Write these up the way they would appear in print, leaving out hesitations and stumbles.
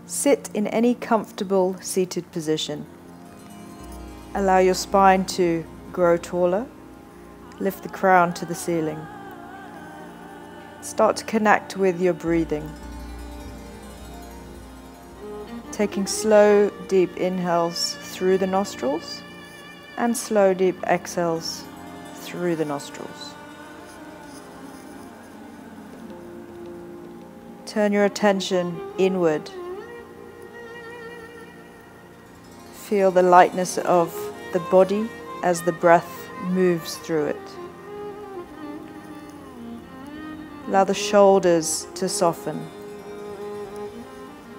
Sit in any comfortable seated position. Allow your spine to grow taller. Lift the crown to the ceiling. Start to connect with your breathing. Taking slow, deep inhales through the nostrils and slow, deep exhales through the nostrils. Turn your attention inward. Feel the lightness of the body as the breath moves through it. Allow the shoulders to soften,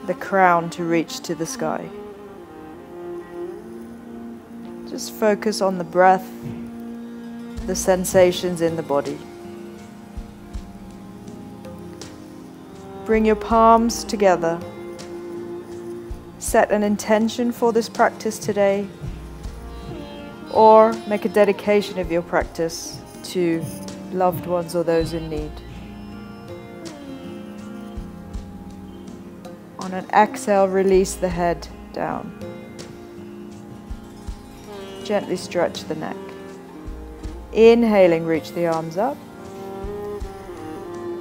the crown to reach to the sky. Just focus on the breath, the sensations in the body. Bring your palms together. Set an intention for this practice today, or make a dedication of your practice to loved ones or those in need. On an exhale, release the head down. Gently stretch the neck. Inhaling, reach the arms up.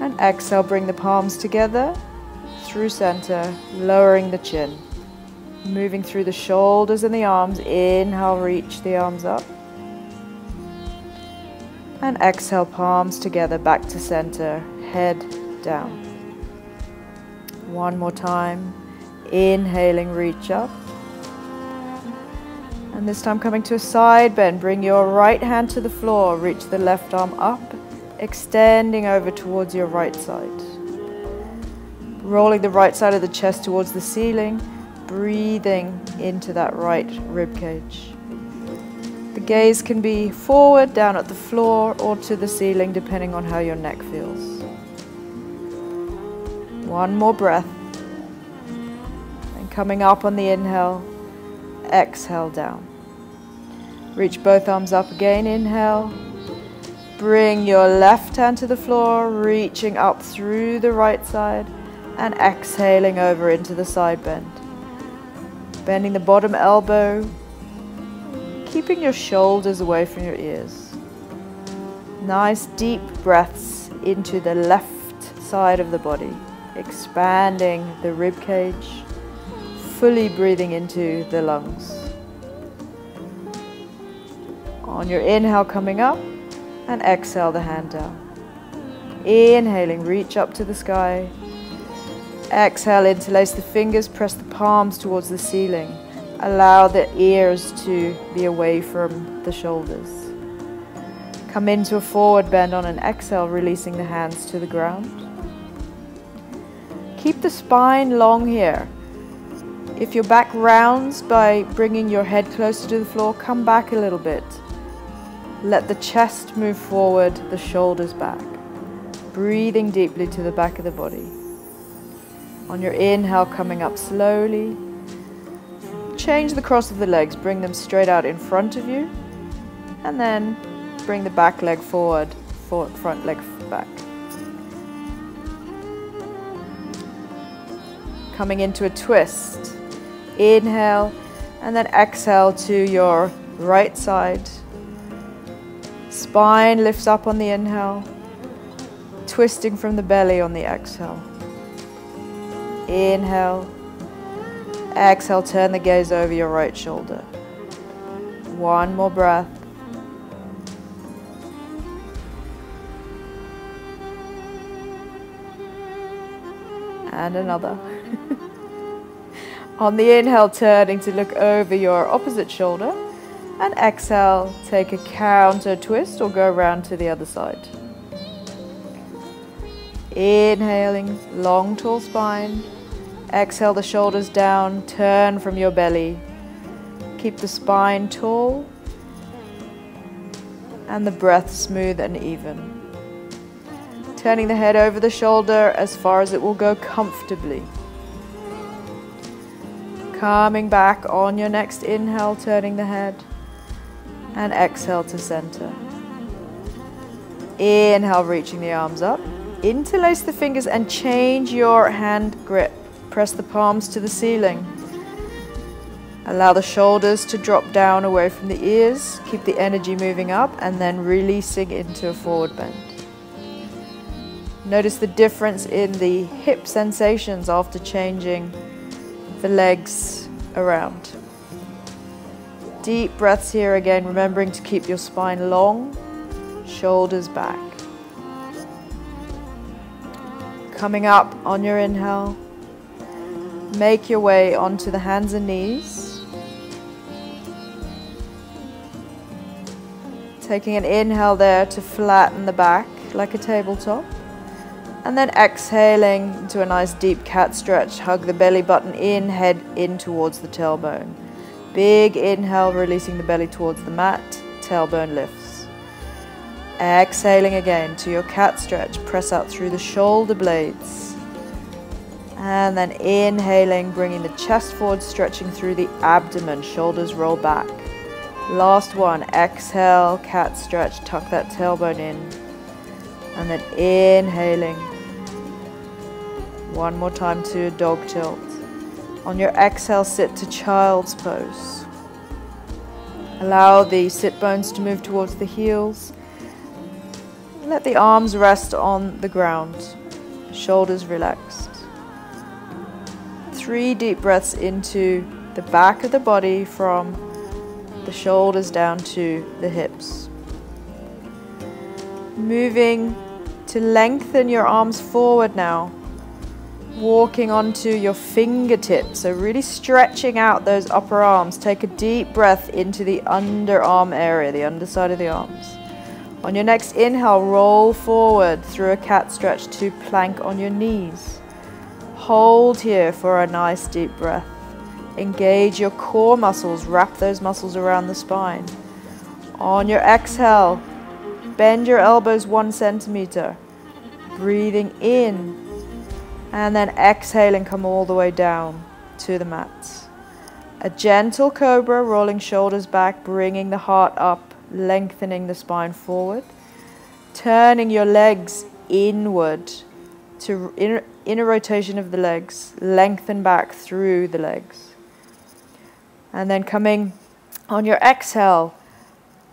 And exhale, bring the palms together through center, lowering the chin. Moving through the shoulders and the arms. Inhale, reach the arms up. And exhale, palms together, back to center, head down. One more time. Inhaling, reach up. And this time coming to a side bend. Bring your right hand to the floor. Reach the left arm up, extending over towards your right side. Rolling the right side of the chest towards the ceiling. Breathing into that right rib cage. The gaze can be forward, down at the floor, or to the ceiling, depending on how your neck feels. One more breath. And coming up on the inhale, exhale down. Reach both arms up again, inhale. Bring your left hand to the floor, reaching up through the right side, and exhaling over into the side bend. Bending the bottom elbow, keeping your shoulders away from your ears. Nice deep breaths into the left side of the body, expanding the rib cage, fully breathing into the lungs. On your inhale, coming up, and exhale the hand down. Inhaling, reach up to the sky. Exhale, interlace the fingers, press the palms towards the ceiling. Allow the ears to be away from the shoulders. Come into a forward bend on an exhale, releasing the hands to the ground. Keep the spine long here. If your back rounds by bringing your head closer to the floor, come back a little bit. Let the chest move forward, the shoulders back. Breathing deeply to the back of the body. On your inhale, coming up slowly. Change the cross of the legs, bring them straight out in front of you. And then bring the back leg forward, front leg back. Coming into a twist. Inhale, and then exhale to your right side. Spine lifts up on the inhale. Twisting from the belly on the exhale. Inhale. Exhale, turn the gaze over your right shoulder. One more breath. And another. On the inhale, turning to look over your opposite shoulder. And exhale, take a counter twist or go around to the other side. Inhaling, long, tall spine. Exhale the shoulders down, turn from your belly. Keep the spine tall and the breath smooth and even. Turning the head over the shoulder as far as it will go comfortably. Coming back on your next inhale, turning the head, and exhale to center. Inhale, reaching the arms up. Interlace the fingers and change your hand grip. Press the palms to the ceiling. Allow the shoulders to drop down away from the ears. Keep the energy moving up and then releasing into a forward bend. Notice the difference in the hip sensations after changing the legs around. Deep breaths here again, remembering to keep your spine long, shoulders back. Coming up on your inhale, make your way onto the hands and knees. Taking an inhale there to flatten the back like a tabletop. And then exhaling into a nice deep cat stretch. Hug the belly button in, head in towards the tailbone. Big inhale, releasing the belly towards the mat. Tailbone lifts. Exhaling again to your cat stretch. Press out through the shoulder blades. And then inhaling, bringing the chest forward, stretching through the abdomen. Shoulders roll back. Last one. Exhale, cat stretch. Tuck that tailbone in. And then inhaling. One more time to dog tilt. On your exhale, sit to child's pose. Allow the sit bones to move towards the heels. Let the arms rest on the ground. Shoulders relaxed. 3 deep breaths into the back of the body from the shoulders down to the hips. Moving to lengthen your arms forward now. Walking onto your fingertips, so really stretching out those upper arms. Take a deep breath into the underarm area, the underside of the arms. On your next inhale, roll forward through a cat stretch to plank on your knees. Hold here for a nice deep breath. Engage your core muscles, wrap those muscles around the spine. On your exhale, bend your elbows 1 centimeter. Breathing in. And then exhaling, come all the way down to the mat. A gentle cobra, rolling shoulders back, bringing the heart up, lengthening the spine forward. Turning your legs inward to inner rotation of the legs. Lengthen back through the legs. And then coming on your exhale,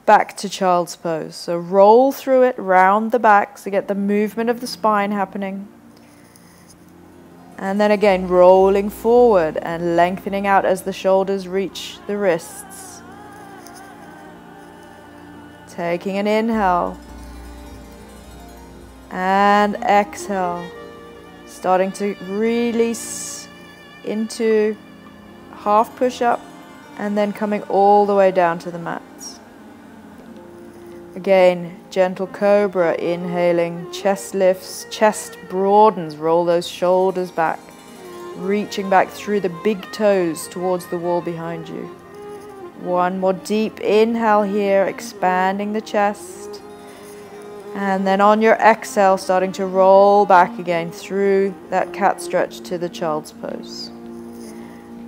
back to child's pose. So roll through it, round the back, so get the movement of the spine happening. And then again, rolling forward and lengthening out as the shoulders reach the wrists. Taking an inhale. And exhale. Starting to release into half push-up and then coming all the way down to the mat. Again, gentle cobra, inhaling, chest lifts, chest broadens, roll those shoulders back, reaching back through the big toes towards the wall behind you. One more deep inhale here, expanding the chest. And then on your exhale, starting to roll back again through that cat stretch to the child's pose.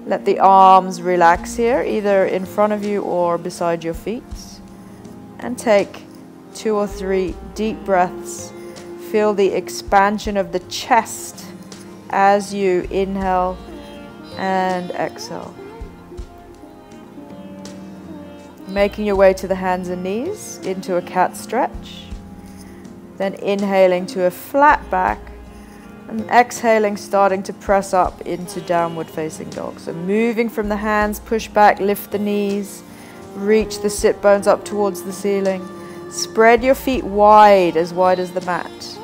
Let the arms relax here, either in front of you or beside your feet. And take 2 or 3 deep breaths. Feel the expansion of the chest as you inhale and exhale. Making your way to the hands and knees into a cat stretch. Then inhaling to a flat back and exhaling, starting to press up into downward facing dog. So moving from the hands, push back, lift the knees. Reach the sit bones up towards the ceiling. Spread your feet wide as the mat.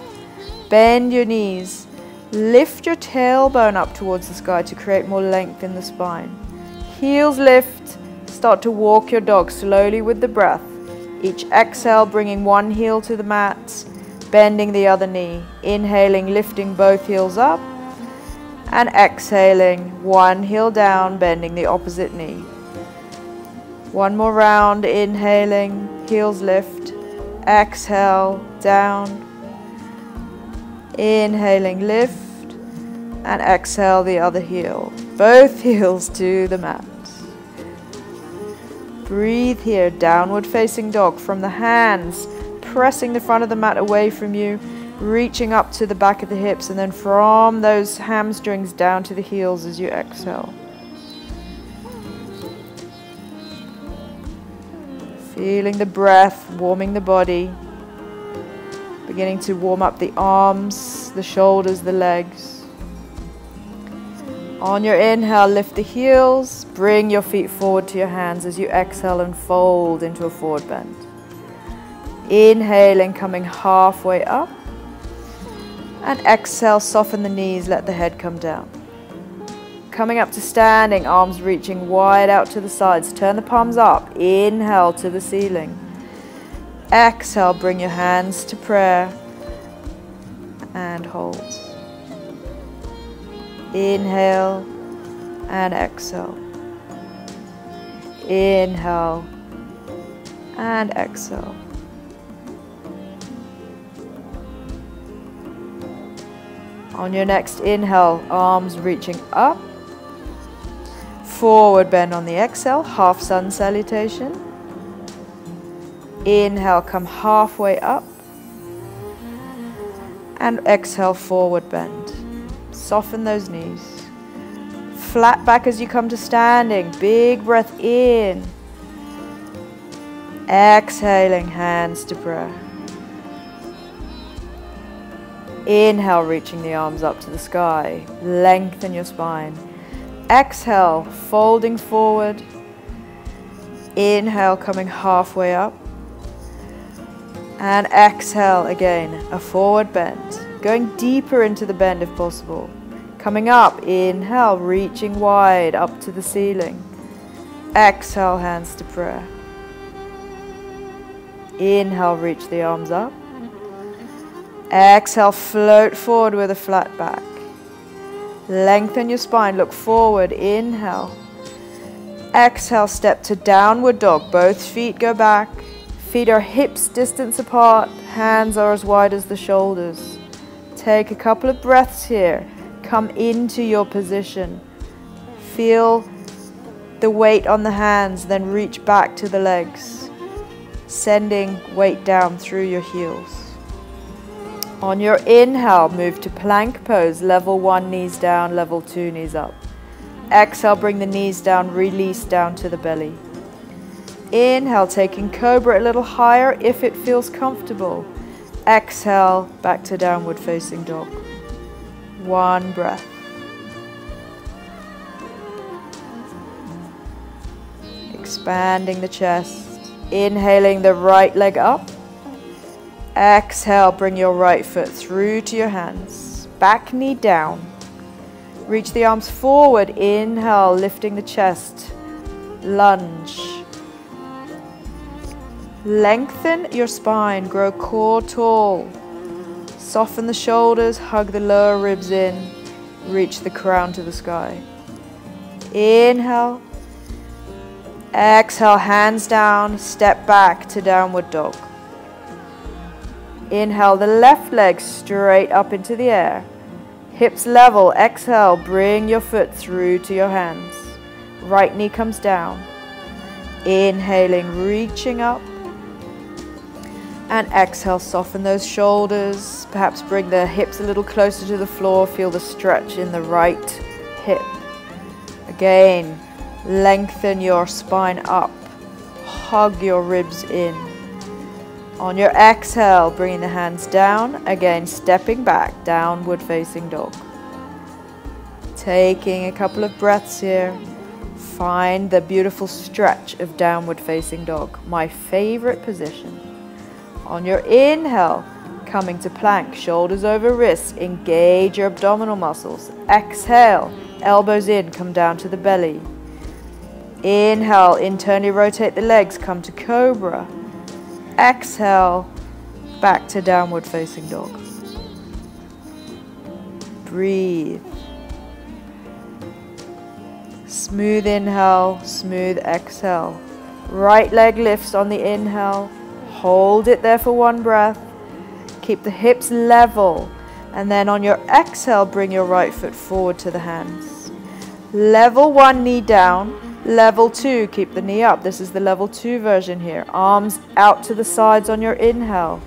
Bend your knees. Lift your tailbone up towards the sky to create more length in the spine. Heels lift. Start to walk your dog slowly with the breath. Each exhale, bringing one heel to the mat, bending the other knee. Inhaling, lifting both heels up. And exhaling, one heel down, bending the opposite knee. One more round, inhaling, heels lift, exhale, down, inhaling, lift, and exhale the other heel. Both heels to the mat. Breathe here, downward facing dog from the hands, pressing the front of the mat away from you, reaching up to the back of the hips, and then from those hamstrings down to the heels as you exhale. Feeling the breath, warming the body, beginning to warm up the arms, the shoulders, the legs. On your inhale, lift the heels, bring your feet forward to your hands as you exhale and fold into a forward bend. Inhaling, coming halfway up, and exhale, soften the knees, let the head come down. Coming up to standing, arms reaching wide out to the sides. Turn the palms up. Inhale to the ceiling. Exhale, bring your hands to prayer. And hold. Inhale and exhale. Inhale and exhale. On your next inhale, arms reaching up. Forward bend on the exhale, half sun salutation. Inhale, come halfway up. And exhale, forward bend. Soften those knees. Flat back as you come to standing. Big breath in. Exhaling, hands to prayer. Inhale, reaching the arms up to the sky. Lengthen your spine. Exhale, folding forward. Inhale, coming halfway up. And exhale again, a forward bend. Going deeper into the bend if possible. Coming up, inhale, reaching wide up to the ceiling. Exhale, hands to prayer. Inhale, reach the arms up. Exhale, float forward with a flat back. Lengthen your spine, look forward, inhale. Exhale, step to downward dog. Both feet go back. Feet are hips distance apart. Hands are as wide as the shoulders. Take a couple of breaths here. Come into your position. Feel the weight on the hands, then reach back to the legs. Sending weight down through your heels. On your inhale, move to plank pose. Level 1, knees down. Level 2, knees up. Exhale, bring the knees down. Release down to the belly. Inhale, taking cobra a little higher if it feels comfortable. Exhale, back to downward facing dog. One breath. Expanding the chest. Inhaling the right leg up. Exhale, bring your right foot through to your hands. Back knee down. Reach the arms forward. Inhale, lifting the chest. Lunge. Lengthen your spine. Grow core tall. Soften the shoulders. Hug the lower ribs in. Reach the crown to the sky. Inhale. Exhale, hands down. Step back to downward dog. Inhale the left leg straight up into the air. Hips level. Exhale, bring your foot through to your hands. Right knee comes down. Inhaling, reaching up. And exhale, soften those shoulders. Perhaps bring the hips a little closer to the floor. Feel the stretch in the right hip. Again, lengthen your spine up. Hug your ribs in. On your exhale, bringing the hands down. Again, stepping back, downward facing dog. Taking a couple of breaths here. Find the beautiful stretch of downward facing dog. My favorite position. On your inhale, coming to plank, shoulders over wrists. Engage your abdominal muscles. Exhale, elbows in, come down to the belly. Inhale, internally rotate the legs, come to cobra. Exhale, back to downward facing dog. Breathe. Smooth inhale, smooth exhale. Right leg lifts on the inhale. Hold it there for one breath. Keep the hips level. And then on your exhale, bring your right foot forward to the hands. Level 1, knee down. Level 2, keep the knee up. This is the level 2 version here. Arms out to the sides on your inhale.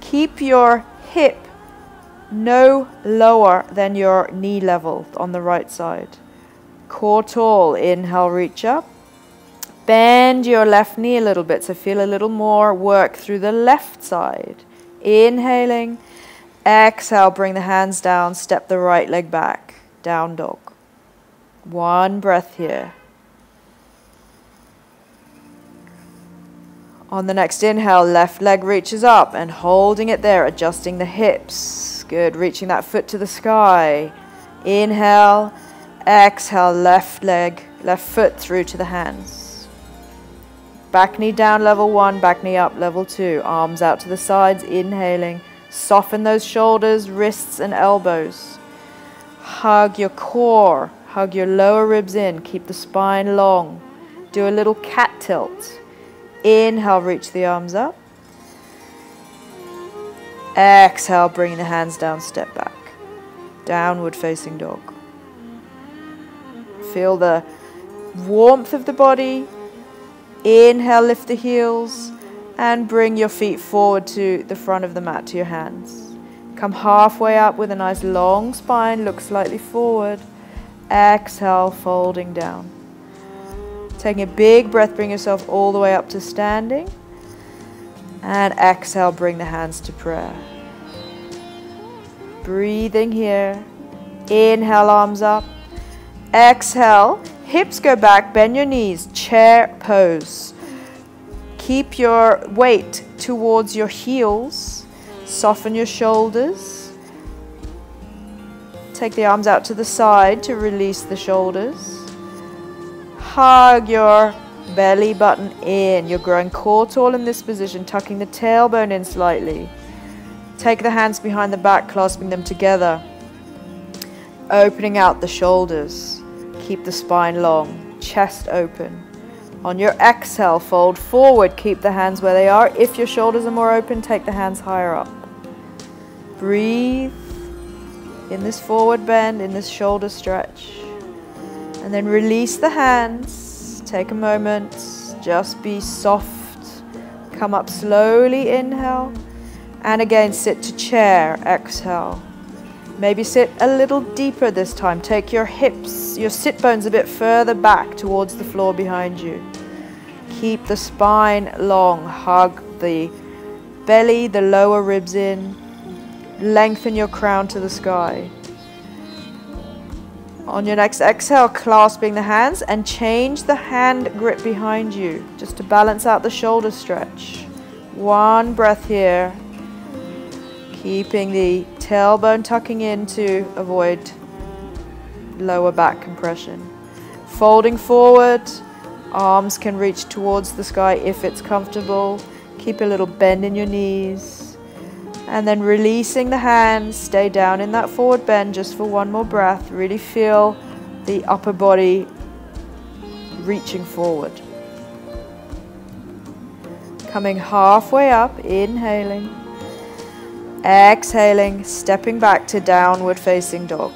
Keep your hip no lower than your knee level on the right side. Core tall, inhale, reach up. Bend your left knee a little bit, so feel a little more work through the left side. Inhaling, exhale, bring the hands down, step the right leg back, down dog. One breath here. On the next inhale, left leg reaches up and holding it there, adjusting the hips. Good, reaching that foot to the sky. Inhale, exhale, left leg, left foot through to the hands. Back knee down, level 1, back knee up, level 2. Arms out to the sides, inhaling. Soften those shoulders, wrists and elbows. Hug your core, hug your lower ribs in, keep the spine long. Do a little cat tilt. Inhale, reach the arms up. Exhale, bring the hands down, step back. Downward facing dog. Feel the warmth of the body. Inhale, lift the heels and bring your feet forward to the front of the mat, to your hands. Come halfway up with a nice long spine, look slightly forward. Exhale, folding down. Taking a big breath, bring yourself all the way up to standing. And exhale, bring the hands to prayer. Breathing here. Inhale, arms up. Exhale, hips go back, bend your knees, chair pose. Keep your weight towards your heels. Soften your shoulders. Take the arms out to the side to release the shoulders. Hug your belly button in. You're growing core tall in this position, tucking the tailbone in slightly. Take the hands behind the back, clasping them together. Opening out the shoulders. Keep the spine long, chest open. On your exhale, fold forward. Keep the hands where they are. If your shoulders are more open, take the hands higher up. Breathe in this forward bend, in this shoulder stretch. And then release the hands. Take a moment. Just be soft. Come up slowly. Inhale. And again, sit to chair. Exhale. Maybe sit a little deeper this time. Take your hips, your sit bones a bit further back towards the floor behind you. Keep the spine long. Hug the belly, the lower ribs in. Lengthen your crown to the sky. On your next exhale, clasping the hands and change the hand grip behind you, just to balance out the shoulder stretch. One breath here. Keeping the tailbone tucking in to avoid lower back compression. Folding forward, arms can reach towards the sky if it's comfortable. Keep a little bend in your knees. And then releasing the hands, stay down in that forward bend just for one more breath. Really feel the upper body reaching forward. Coming halfway up, inhaling. Exhaling, stepping back to downward facing dog.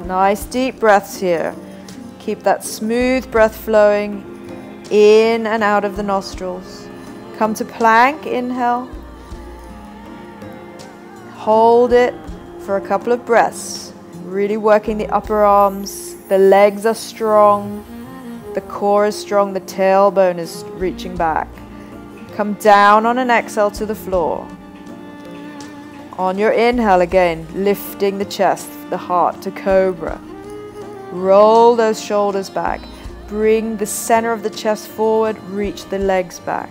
Nice deep breaths here. Keep that smooth breath flowing in and out of the nostrils. Come to plank, inhale. Hold it for a couple of breaths. Really working the upper arms. The legs are strong. The core is strong. The tailbone is reaching back. Come down on an exhale to the floor. On your inhale again, lifting the chest, the heart to cobra. Roll those shoulders back. Bring the center of the chest forward, reach the legs back.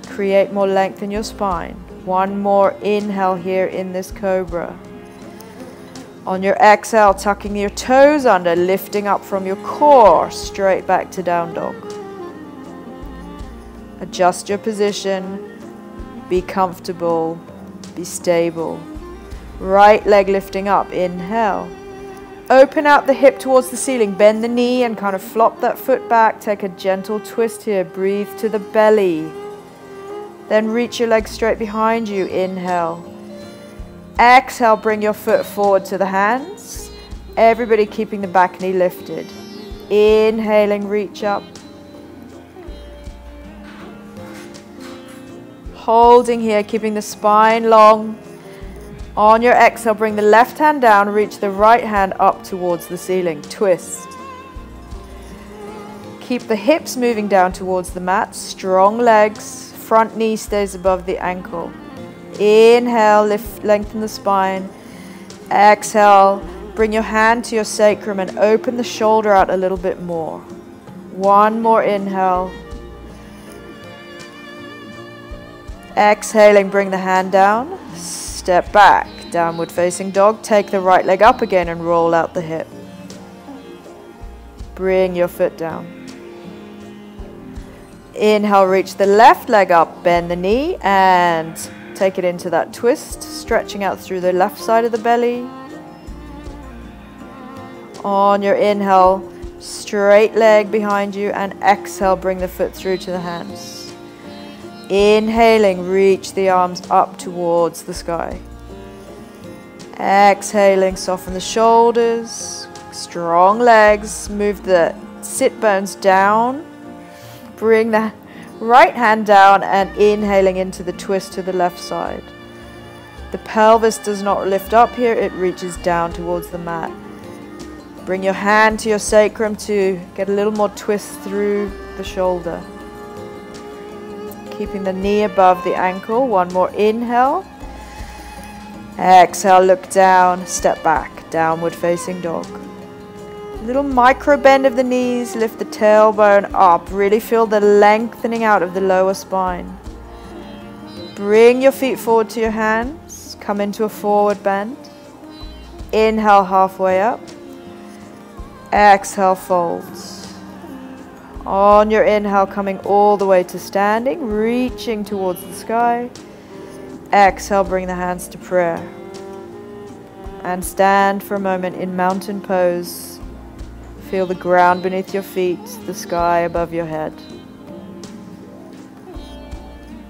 Create more length in your spine. One more inhale here in this cobra. On your exhale, tucking your toes under, lifting up from your core, straight back to down dog. Adjust your position, be comfortable, be stable. Right leg lifting up, inhale. Open out the hip towards the ceiling, bend the knee and kind of flop that foot back. Take a gentle twist here, breathe to the belly. Then reach your legs straight behind you, inhale. Exhale, bring your foot forward to the hands. Everybody keeping the back knee lifted. Inhaling, reach up. Holding here, keeping the spine long. On your exhale, bring the left hand down, reach the right hand up towards the ceiling. Twist. Keep the hips moving down towards the mat. Strong legs. Front knee stays above the ankle. Inhale, lengthen the spine. Exhale, bring your hand to your sacrum and open the shoulder out a little bit more. One more inhale. Exhaling, bring the hand down. Step back, downward facing dog. Take the right leg up again and roll out the hip. Bring your foot down. Inhale, reach the left leg up, bend the knee and take it into that twist, stretching out through the left side of the belly. On your inhale, straight leg behind you, and exhale, bring the foot through to the hands. Inhaling, reach the arms up towards the sky. Exhaling, soften the shoulders, strong legs, move the sit bones down. Bring the right hand down and inhaling into the twist to the left side. The pelvis does not lift up here, it reaches down towards the mat. Bring your hand to your sacrum to get a little more twist through the shoulder. Keeping the knee above the ankle. One more inhale. Exhale, look down, step back, downward facing dog. Little micro bend of the knees, lift the tailbone up. Really feel the lengthening out of the lower spine. Bring your feet forward to your hands. Come into a forward bend. Inhale, halfway up. Exhale, folds. On your inhale, coming all the way to standing, reaching towards the sky. Exhale, bring the hands to prayer. And stand for a moment in mountain pose. Feel the ground beneath your feet, the sky above your head.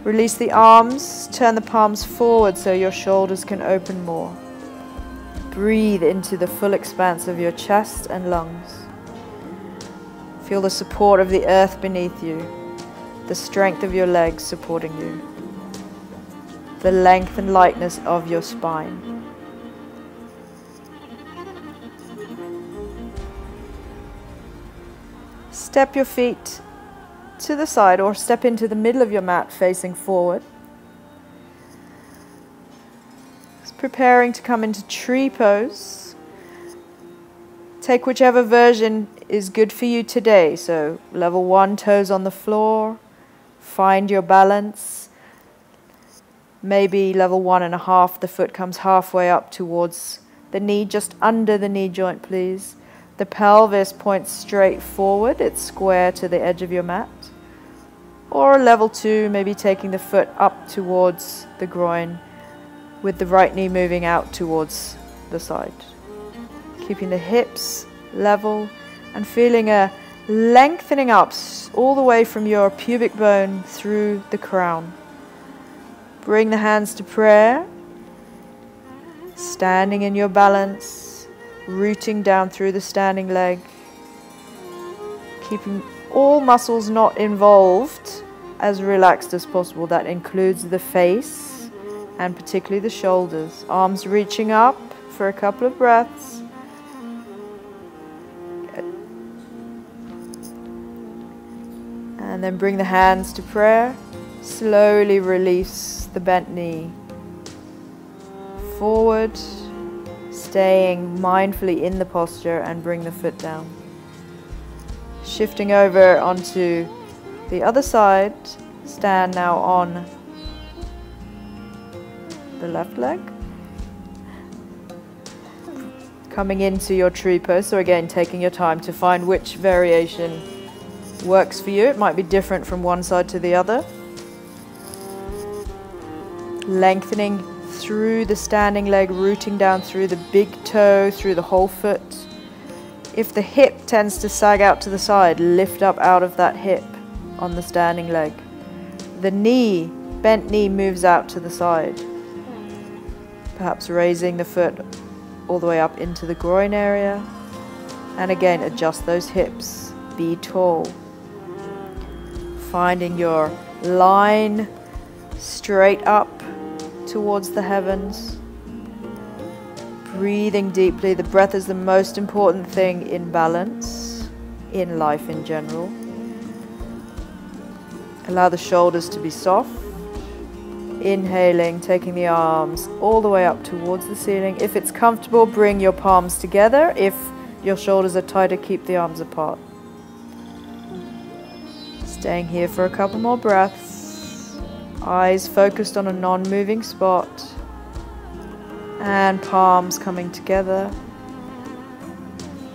Release the arms, turn the palms forward so your shoulders can open more. Breathe into the full expanse of your chest and lungs. Feel the support of the earth beneath you, the strength of your legs supporting you, the length and lightness of your spine. Step your feet to the side or step into the middle of your mat facing forward. Just preparing to come into tree pose. Take whichever version is good for you today. So level 1, toes on the floor. Find your balance. Maybe level 1.5, the foot comes halfway up towards the knee, just under the knee joint, please. The pelvis points straight forward, it's square to the edge of your mat. Or level 2, maybe taking the foot up towards the groin with the right knee moving out towards the side. Keeping the hips level and feeling a lengthening up all the way from your pubic bone through the crown. Bring the hands to prayer, standing in your balance. Rooting down through the standing leg, keeping all muscles not involved as relaxed as possible. That includes the face and particularly the shoulders. Arms reaching up for a couple of breaths. And then bring the hands to prayer. Slowly release the bent knee. Forward. Staying mindfully in the posture and bring the foot down. Shifting over onto the other side, stand now on the left leg. Coming into your tree pose, so again taking your time to find which variation works for you. It might be different from one side to the other. Lengthening through the standing leg, rooting down through the big toe, through the whole foot. If the hip tends to sag out to the side, lift up out of that hip on the standing leg. The knee, bent knee, moves out to the side. Perhaps raising the foot all the way up into the groin area. And again, adjust those hips. Be tall. Finding your line straight up towards the heavens. Breathing deeply. The breath is the most important thing in balance, in life in general. Allow the shoulders to be soft. Inhaling, taking the arms all the way up towards the ceiling. If it's comfortable, bring your palms together. If your shoulders are tighter, keep the arms apart. Staying here for a couple more breaths. Eyes focused on a non-moving spot. And palms coming together.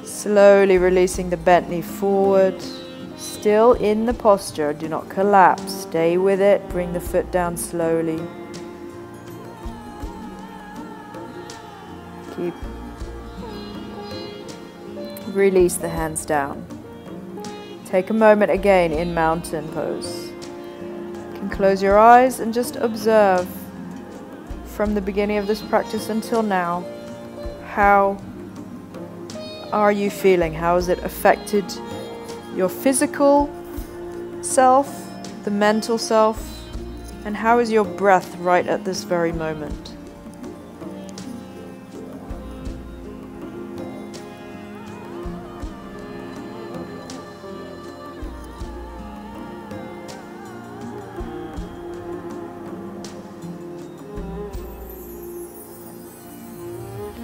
Slowly releasing the bent knee forward. Still in the posture, do not collapse. Stay with it. Bring the foot down slowly. Keep. Release the hands down. Take a moment again in mountain pose. You can close your eyes and just observe from the beginning of this practice until now, how are you feeling? How has it affected your physical self, the mental self, and how is your breath right at this very moment?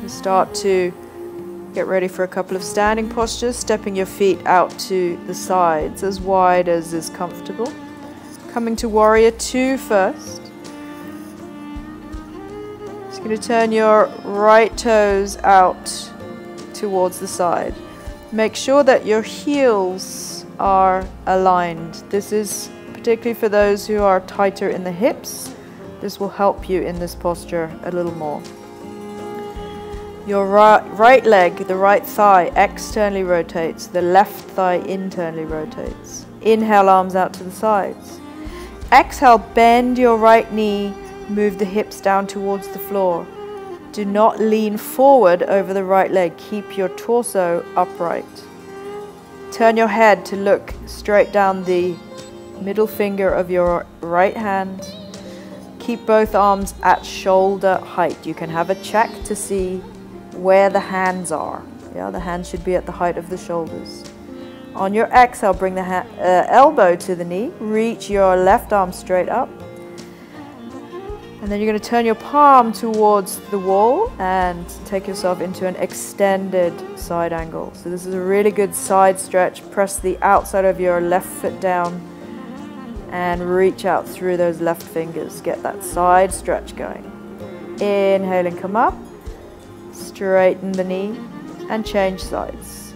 Start to get ready for a couple of standing postures, stepping your feet out to the sides as wide as is comfortable. Coming to Warrior 2 first. Just going to turn your right toes out towards the side. Make sure that your heels are aligned. This is particularly for those who are tighter in the hips. This will help you in this posture a little more. Your right leg, the right thigh, externally rotates. The left thigh internally rotates. Inhale, arms out to the sides. Exhale, bend your right knee. Move the hips down towards the floor. Do not lean forward over the right leg. Keep your torso upright. Turn your head to look straight down the middle finger of your right hand. Keep both arms at shoulder height. You can have a check to see where the hands are. Yeah, the hands should be at the height of the shoulders. On your exhale, bring the elbow to the knee. Reach your left arm straight up. And then you're going to turn your palm towards the wall and take yourself into an extended side angle. So this is a really good side stretch. Press the outside of your left foot down and reach out through those left fingers. Get that side stretch going. Inhaling, come up. Straighten the knee and change sides.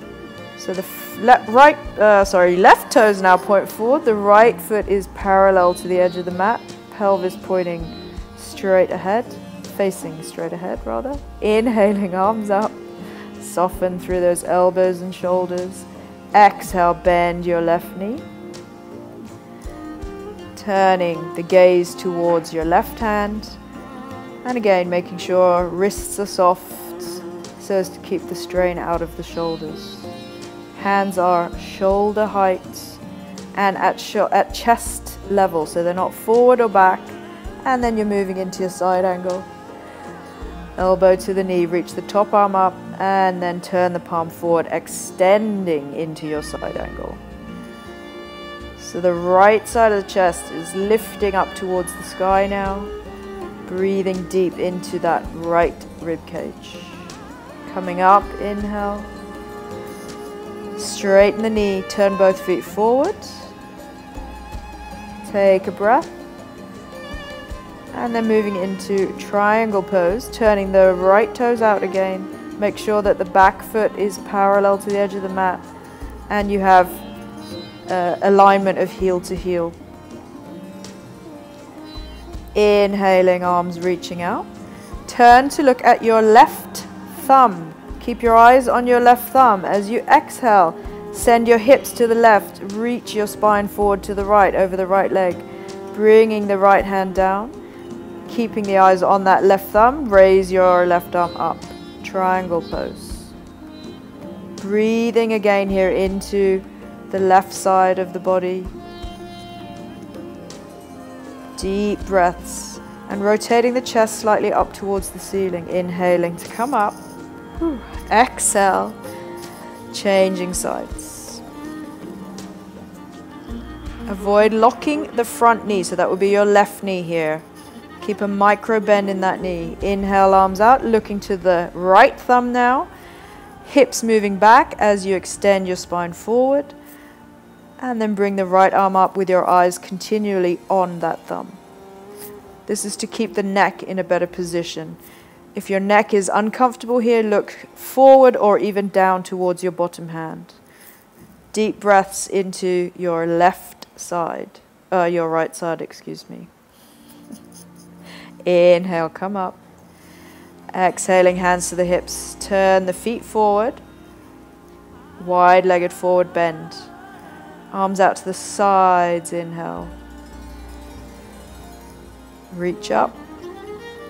So the left toes now point forward. The right foot is parallel to the edge of the mat. Pelvis pointing straight ahead, facing straight ahead rather. Inhaling, arms up. Soften through those elbows and shoulders. Exhale, bend your left knee. Turning the gaze towards your left hand. And again, making sure wrists are soft so as to keep the strain out of the shoulders. Hands are shoulder height and at chest level, so they're not forward or back. And then you're moving into your side angle. Elbow to the knee, reach the top arm up, and then turn the palm forward, extending into your side angle. So the right side of the chest is lifting up towards the sky now. Breathing deep into that right rib cage. Coming up, inhale. Straighten the knee, turn both feet forward. Take a breath. And then moving into triangle pose, turning the right toes out again. Make sure that the back foot is parallel to the edge of the mat and you have alignment of heel to heel. Inhaling, arms reaching out. Turn to look at your left thumb. Keep your eyes on your left thumb. As you exhale, send your hips to the left. Reach your spine forward to the right, over the right leg. Bringing the right hand down. Keeping the eyes on that left thumb. Raise your left arm up. Triangle pose. Breathing again here into the left side of the body. Deep breaths and rotating the chest slightly up towards the ceiling. Inhaling to come up. Exhale, changing sides. Avoid locking the front knee, so that would be your left knee here. Keep a micro bend in that knee. Inhale, arms out, looking to the right thumb now. Hips moving back as you extend your spine forward. And then bring the right arm up with your eyes continually on that thumb. This is to keep the neck in a better position. If your neck is uncomfortable here, look forward or even down towards your bottom hand. Deep breaths into your left side, your right side, excuse me. Inhale, come up. Exhaling, hands to the hips. Turn the feet forward. Wide-legged forward bend. Arms out to the sides. Inhale. Reach up.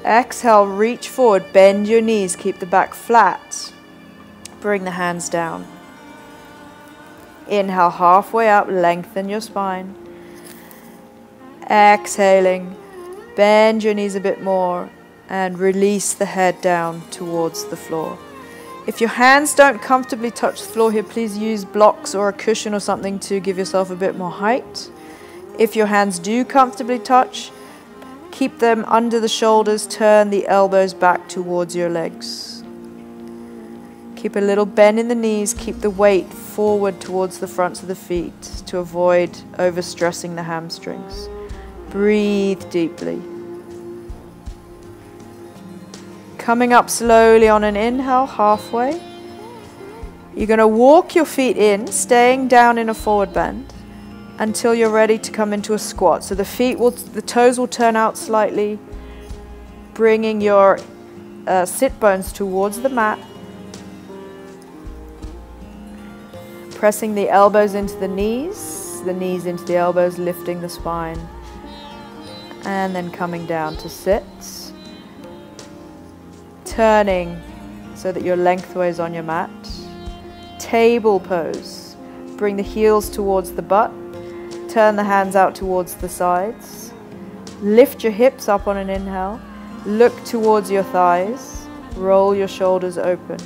Exhale, reach forward. Bend your knees. Keep the back flat. Bring the hands down. Inhale, halfway up. Lengthen your spine. Exhaling. Bend your knees a bit more and release the head down towards the floor. If your hands don't comfortably touch the floor here, please use blocks or a cushion or something to give yourself a bit more height. If your hands do comfortably touch, keep them under the shoulders, turn the elbows back towards your legs. Keep a little bend in the knees, keep the weight forward towards the fronts of the feet to avoid overstressing the hamstrings. Breathe deeply. Coming up slowly on an inhale, halfway. You're going to walk your feet in, staying down in a forward bend until you're ready to come into a squat. So the toes will turn out slightly, bringing your sit bones towards the mat. Pressing the elbows into the knees into the elbows, lifting the spine. And then coming down to sit. Turning so that you're lengthways on your mat. Table pose. Bring the heels towards the butt. Turn the hands out towards the sides. Lift your hips up on an inhale. Look towards your thighs. Roll your shoulders open.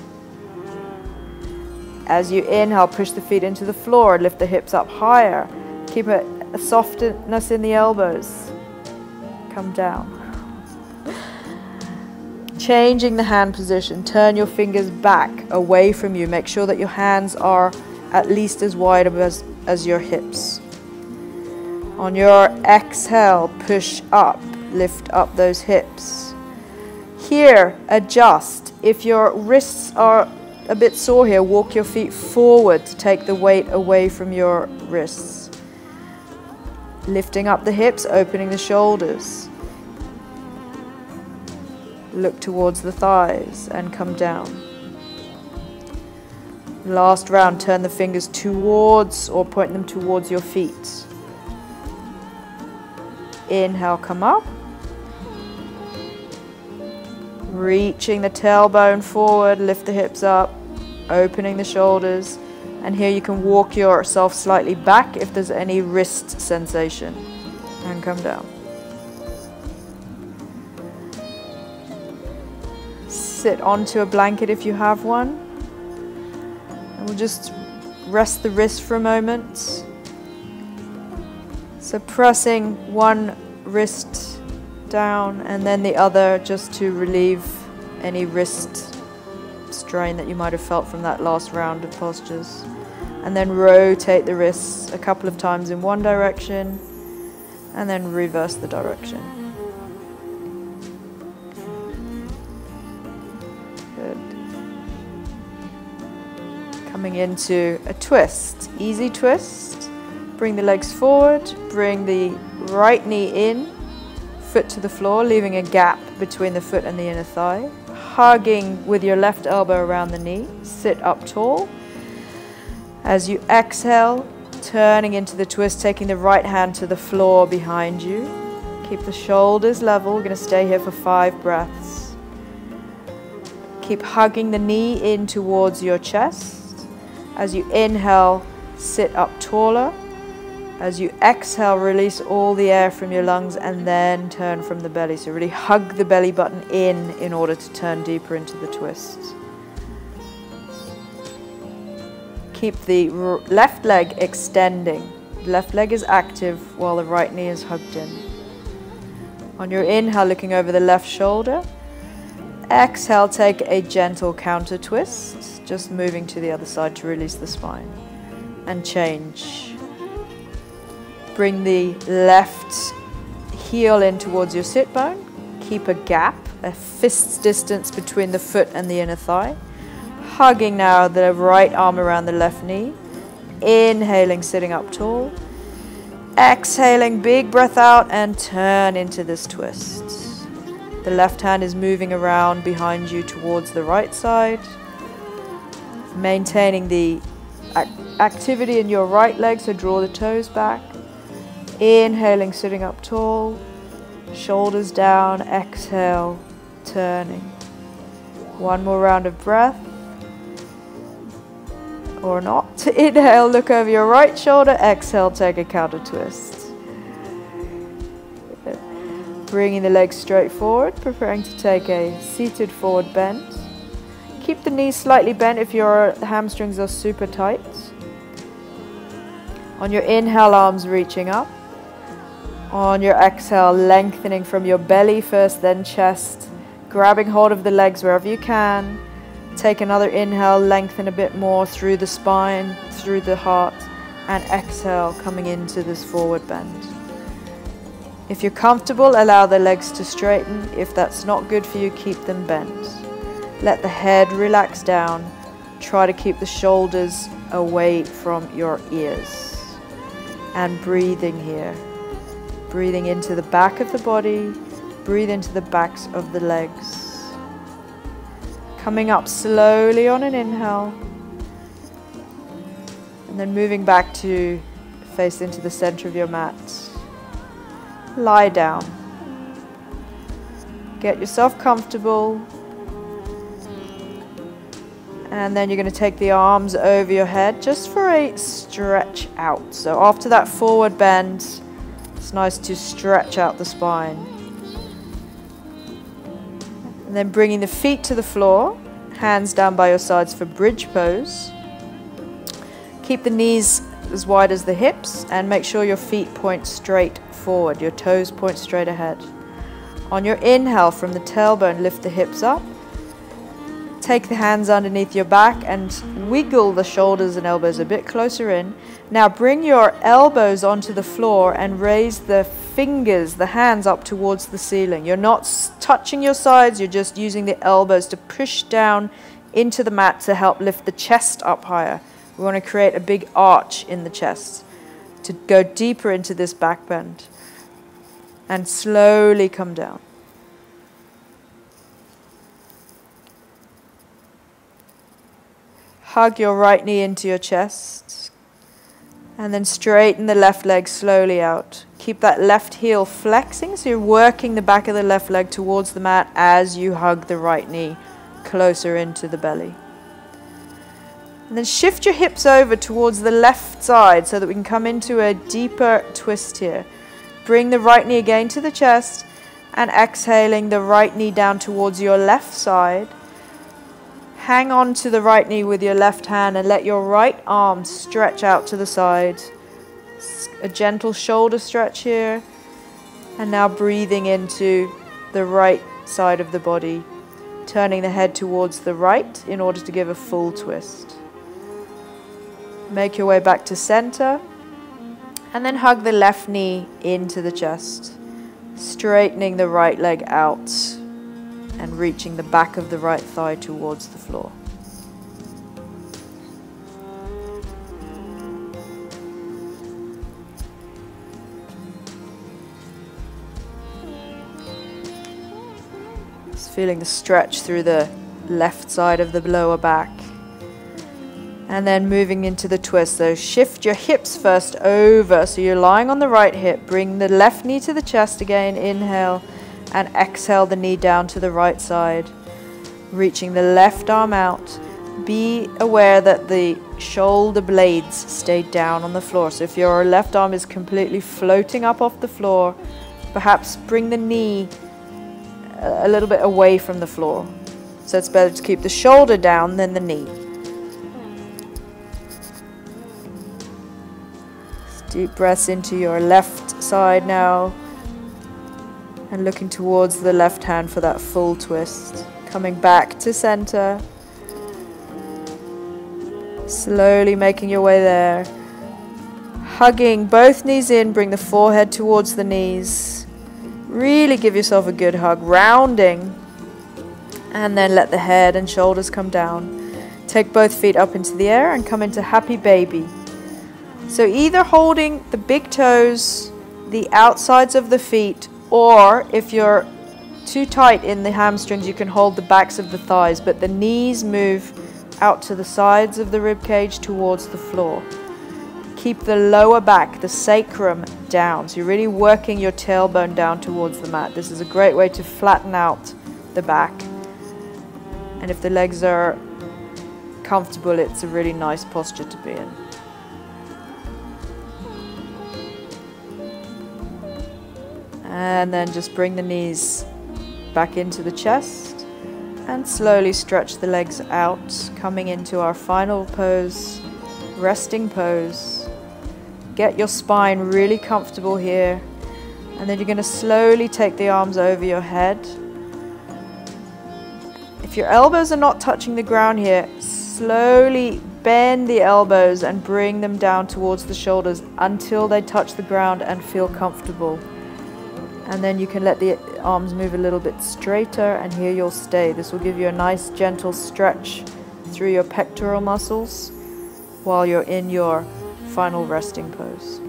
As you inhale, push the feet into the floor. Lift the hips up higher. Keep a softness in the elbows. Come down. Changing the hand position. Turn your fingers back away from you. Make sure that your hands are at least as wide as your hips. On your exhale, push up. Lift up those hips. Here, adjust. If your wrists are a bit sore here, walk your feet forward to take the weight away from your wrists. Lifting up the hips, opening the shoulders. Look towards the thighs and come down. Last round, turn the fingers towards or point them towards your feet. Inhale, come up. Reaching the tailbone forward, lift the hips up, opening the shoulders. And here you can walk yourself slightly back if there's any wrist sensation. And come down. Sit onto a blanket if you have one. And we'll just rest the wrist for a moment. So pressing one wrist down and then the other just to relieve any wrist strain that you might have felt from that last round of postures. And then rotate the wrists a couple of times in one direction and then reverse the direction. Good. Coming into a twist, easy twist. Bring the legs forward, bring the right knee in, foot to the floor, leaving a gap between the foot and the inner thigh. Hugging with your left elbow around the knee, sit up tall. As you exhale, turning into the twist, taking the right hand to the floor behind you. Keep the shoulders level. We're going to stay here for 5 breaths. Keep hugging the knee in towards your chest. As you inhale, sit up taller. As you exhale, release all the air from your lungs and then turn from the belly. So really hug the belly button in order to turn deeper into the twist. Keep the left leg extending. The left leg is active while the right knee is hugged in. On your inhale, looking over the left shoulder. Exhale, take a gentle counter twist, just moving to the other side to release the spine. And change. Bring the left heel in towards your sit bone. Keep a gap, a fist's distance between the foot and the inner thigh. Hugging now the right arm around the left knee. Inhaling, sitting up tall. Exhaling, big breath out and turn into this twist. The left hand is moving around behind you towards the right side. Maintaining the activity in your right leg, so draw the toes back. Inhaling, sitting up tall. Shoulders down, exhale, turning. One more round of breath. Or not. Inhale, look over your right shoulder. Exhale, take a counter twist. Bringing the legs straight forward, preparing to take a seated forward bend. Keep the knees slightly bent if your hamstrings are super tight. On your inhale, arms reaching up. On your exhale, lengthening from your belly first, then chest. Grabbing hold of the legs wherever you can. Take another inhale, lengthen a bit more through the spine, through the heart, and exhale, coming into this forward bend. If you're comfortable, allow the legs to straighten. If that's not good for you, keep them bent. Let the head relax down. Try to keep the shoulders away from your ears. And breathing here. Breathing into the back of the body. Breathe into the backs of the legs. Coming up slowly on an inhale. And then moving back to face into the center of your mat. Lie down. Get yourself comfortable. And then you're going to take the arms over your head just for a stretch out. So after that forward bend, it's nice to stretch out the spine. And then bringing the feet to the floor, hands down by your sides for bridge pose. Keep the knees as wide as the hips and make sure your feet point straight forward, your toes point straight ahead. On your inhale, from the tailbone, lift the hips up. Take the hands underneath your back and wiggle the shoulders and elbows a bit closer in. Now bring your elbows onto the floor and raise the fingers, the hands up towards the ceiling. You're not touching your sides, you're just using the elbows to push down into the mat to help lift the chest up higher. We want to create a big arch in the chest to go deeper into this back bend. And slowly come down. Hug your right knee into your chest. And then straighten the left leg slowly out. Keep that left heel flexing, so you're working the back of the left leg towards the mat as you hug the right knee closer into the belly. And then shift your hips over towards the left side so that we can come into a deeper twist here. Bring the right knee again to the chest and exhaling the right knee down towards your left side. Hang on to the right knee with your left hand and let your right arm stretch out to the side. A gentle shoulder stretch here. And now breathing into the right side of the body, turning the head towards the right in order to give a full twist. Make your way back to center. And then hug the left knee into the chest, straightening the right leg out and reaching the back of the right thigh towards the floor. Just feeling the stretch through the left side of the lower back. And then moving into the twist. So shift your hips first over. So you're lying on the right hip. Bring the left knee to the chest again. Inhale. And exhale the knee down to the right side. Reaching the left arm out. Be aware that the shoulder blades stay down on the floor. So if your left arm is completely floating up off the floor, perhaps bring the knee a little bit away from the floor. So it's better to keep the shoulder down than the knee. Deep breaths into your left side now, and looking towards the left hand for that full twist. Coming back to center. Slowly making your way there. Hugging both knees in, bring the forehead towards the knees. Really give yourself a good hug, rounding. And then let the head and shoulders come down. Take both feet up into the air and come into happy baby. So either holding the big toes, the outsides of the feet, or if you're too tight in the hamstrings, you can hold the backs of the thighs, but the knees move out to the sides of the rib cage towards the floor. Keep the lower back, the sacrum, down. So you're really working your tailbone down towards the mat. This is a great way to flatten out the back. And if the legs are comfortable, it's a really nice posture to be in. And then just bring the knees back into the chest and slowly stretch the legs out, coming into our final pose, resting pose. Get your spine really comfortable here, and then you're going to slowly take the arms over your head. If your elbows are not touching the ground here, slowly bend the elbows and bring them down towards the shoulders until they touch the ground and feel comfortable. And then you can let the arms move a little bit straighter, and here you'll stay. This will give you a nice gentle stretch through your pectoral muscles while you're in your final resting pose.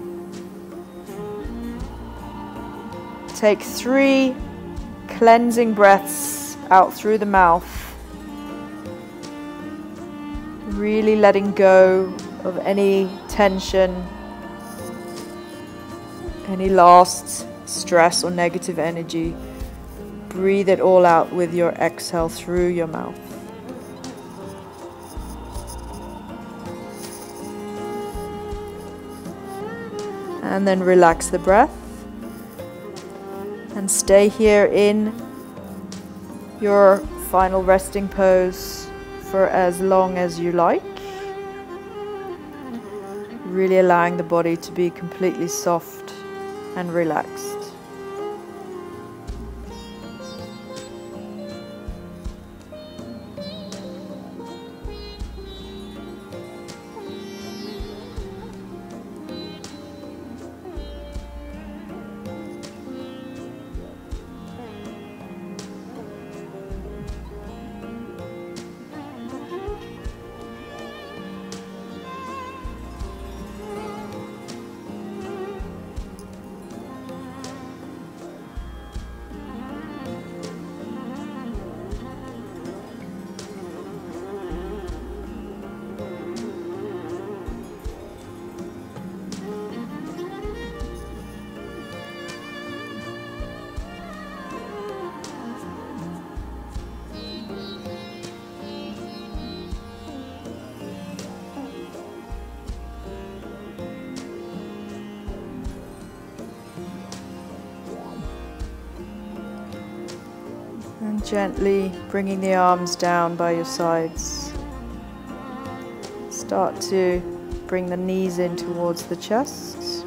Take 3 cleansing breaths out through the mouth. Really letting go of any tension, any last stress or negative energy. Breathe it all out with your exhale through your mouth. And then relax the breath and stay here in your final resting pose for as long as you like. Really allowing the body to be completely soft and relaxed. And gently bringing the arms down by your sides. Start to bring the knees in towards the chest.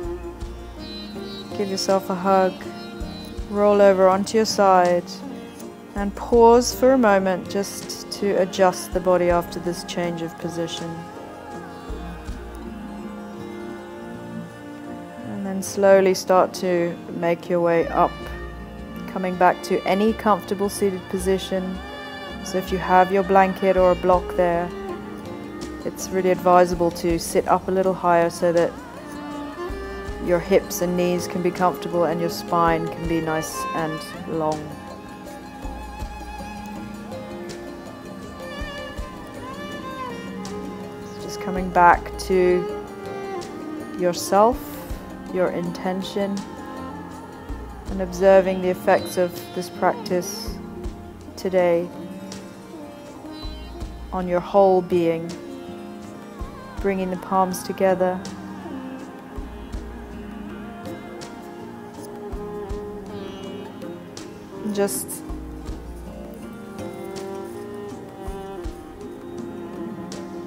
Give yourself a hug. Roll over onto your side and pause for a moment just to adjust the body after this change of position. And then slowly start to make your way up, coming back to any comfortable seated position. So if you have your blanket or a block there, it's really advisable to sit up a little higher so that your hips and knees can be comfortable and your spine can be nice and long. Just coming back to yourself, your intention, and observing the effects of this practice today on your whole being. bringing the palms together. And just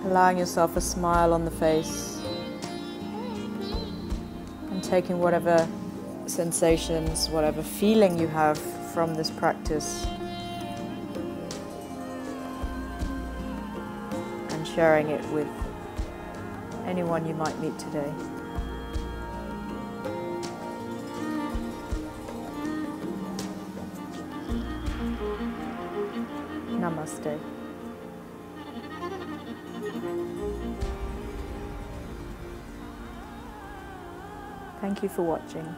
allowing yourself a smile on the face and taking whatever sensations, whatever feeling you have from this practice and sharing it with anyone you might meet today. Namaste. Thank you for watching.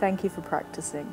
Thank you for practicing.